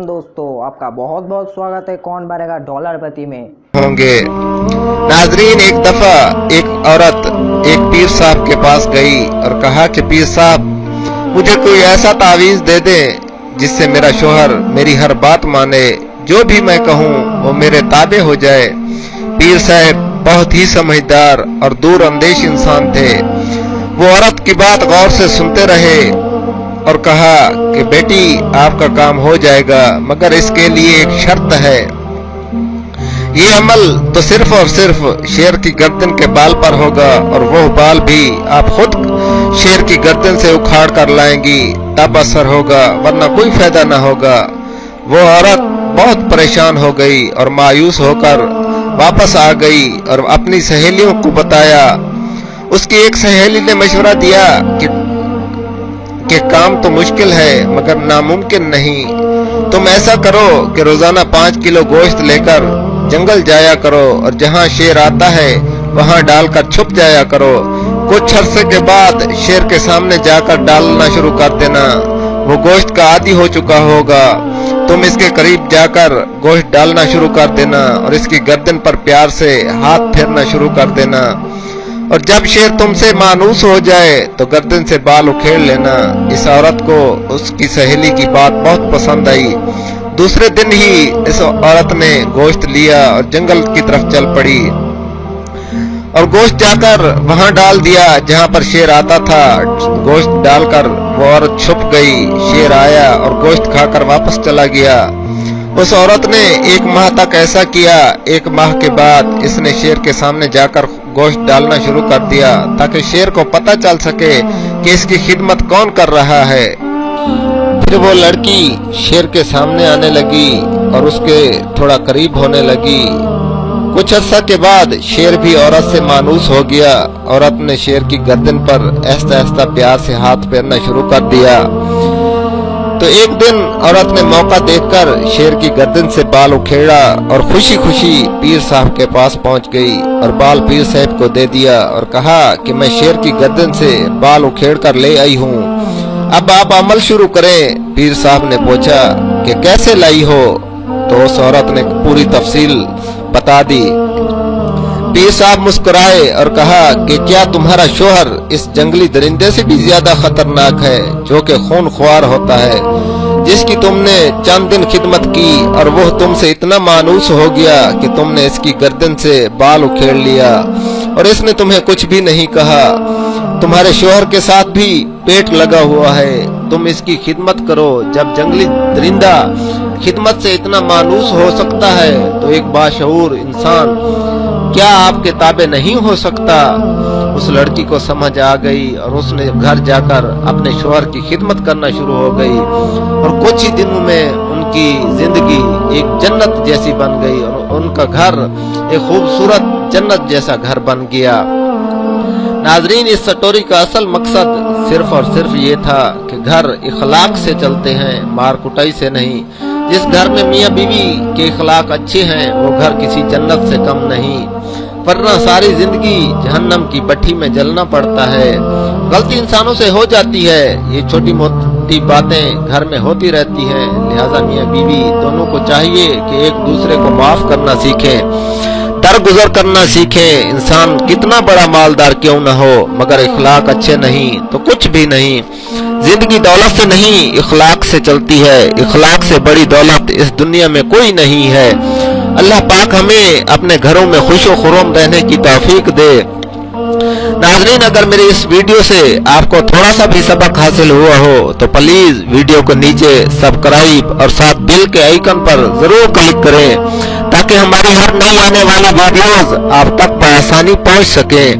वालेकुम दोस्तों, आपका बहुत बहुत स्वागत है कौन बनेगा डॉलरपति में। होंगे नाजरीन, एक दफा एक औरत एक पीर साहब के पास गई और कहा कि पीर साहब, मुझे कोई ऐसा तावीज दे दे जिससे मेरा शोहर मेरी हर बात माने, जो भी मैं कहूँ वो मेरे ताबे हो जाए। पीर साहब बहुत ही समझदार और दूर अंदेश इंसान थे। वो औरत की बात गौर से सुनते रहे और कहा कि बेटी, आपका काम हो जाएगा, मगर इसके लिए एक शर्त है। ये अमल तो सिर्फ और सिर्फ शेर की गर्दन के बाल पर होगा, और वो बाल भी आप खुद शेर की गर्दन से उखाड़ कर लाएंगी, तब असर होगा, वरना कोई फायदा ना होगा। वो औरत बहुत परेशान हो गई और मायूस होकर वापस आ गई और अपनी सहेलियों को बताया। उसकी एक सहेली ने मशवरा दिया कि काम तो मुश्किल है मगर नामुमकिन नहीं। तुम ऐसा करो कि रोजाना 5 किलो गोश्त लेकर जंगल जाया करो और जहां शेर आता है वहां डालकर छुप जाया करो। कुछ अरसे के बाद शेर के सामने जाकर डालना शुरू कर देना। वो गोश्त का आदी हो चुका होगा। तुम इसके करीब जाकर गोश्त डालना शुरू कर देना और इसकी गर्दन पर प्यार से हाथ फेरना शुरू कर देना, और जब शेर तुमसे मानूस हो जाए तो गर्दन से बाल उखेड़ लेना। इस औरत को उसकी सहेली की बात बहुत पसंद आई। दूसरे दिन ही इस औरत ने गोश्त लिया और जंगल की तरफ चल पड़ी और गोश्त जाकर वहां डाल दिया जहां पर शेर आता था। गोश्त डालकर वो औरत छुप गई। शेर आया और गोश्त खाकर वापस चला गया। उस औरत ने 1 माह तक ऐसा किया। 1 माह के बाद इसने शेर के सामने जाकर गोश्त डालना शुरू कर दिया ताकि शेर को पता चल सके कि इसकी खिदमत कौन कर रहा है। फिर वो लड़की शेर के सामने आने लगी और उसके थोड़ा करीब होने लगी। कुछ अर्सा के बाद शेर भी औरत से मानूस हो गया। औरत ने शेर की गर्दन पर ऐसा ऐसा प्यार से हाथ फेरना शुरू कर दिया। तो एक दिन औरत ने मौका देखकर शेर की गर्दन से बाल उखेड़ा और खुशी खुशी पीर साहब के पास पहुंच गई और बाल पीर साहब को दे दिया और कहा कि मैं शेर की गर्दन से बाल उखेड़ कर ले आई हूँ, अब आप अमल शुरू करें। पीर साहब ने पूछा कि कैसे लाई हो, तो उस औरत ने पूरी तफसील बता दी। पीर साहब मुस्कुराए और कहा कि क्या तुम्हारा शोहर इस जंगली दरिंदे से भी ज्यादा खतरनाक है, जो कि खूनख्वार होता है, जिसकी तुमने चंद दिन खिदमत की और वो तुमसे इतना मानूस हो गया कि तुमने इसकी गर्दन से बाल उखेड़ लिया और इसने तुम्हें कुछ भी नहीं कहा। तुम्हारे शोहर के साथ भी पेट लगा हुआ है। तुम इसकी खिदमत करो। जब जंगली दरिंदा खिदमत से इतना मानूस हो सकता है तो एक बाशऊर इंसान क्या आपके ताबे नहीं हो सकता। उस लड़की को समझ आ गई और उसने घर जाकर अपने शोहर की खिदमत करना शुरू हो गई और कुछ ही दिनों में उनकी जिंदगी एक जन्नत जैसी बन गई और उनका घर एक खूबसूरत जन्नत जैसा घर बन गया। नाजरीन, इस स्टोरी का असल मकसद सिर्फ और सिर्फ ये था कि घर इखलाक से चलते हैं, मार कुटाई से नहीं। जिस घर में मियाँ बीवी के इखलाक अच्छे हैं वो घर किसी जन्नत से कम नहीं, वरना सारी जिंदगी जहन्नम की भट्ठी में जलना पड़ता है। गलती इंसानों से हो जाती है, ये छोटी मोटी बातें घर में होती रहती हैं, लिहाजा मियाँ बीवी दोनों को चाहिए कि एक दूसरे को माफ करना सीखें, दरगुजर करना सीखें। इंसान कितना बड़ा मालदार क्यों न हो, मगर इखलाक अच्छे नहीं तो कुछ भी नहीं। जिंदगी दौलत से नहीं, इखलाक से चलती है। इखलाक से बड़ी दौलत इस दुनिया में कोई नहीं है। अल्लाह पाक हमें अपने घरों में खुशो खुर्रम रहने की तौफीक दे। नाज़रीन, अगर मेरे इस वीडियो से आपको थोड़ा सा भी सबक हासिल हुआ हो तो प्लीज वीडियो को नीचे सब्सक्राइब और साथ बेल के आइकन पर जरूर क्लिक करें ताकि हमारी हर नई आने वाली वीडियोस आप तक बआसानी पहुंच सके।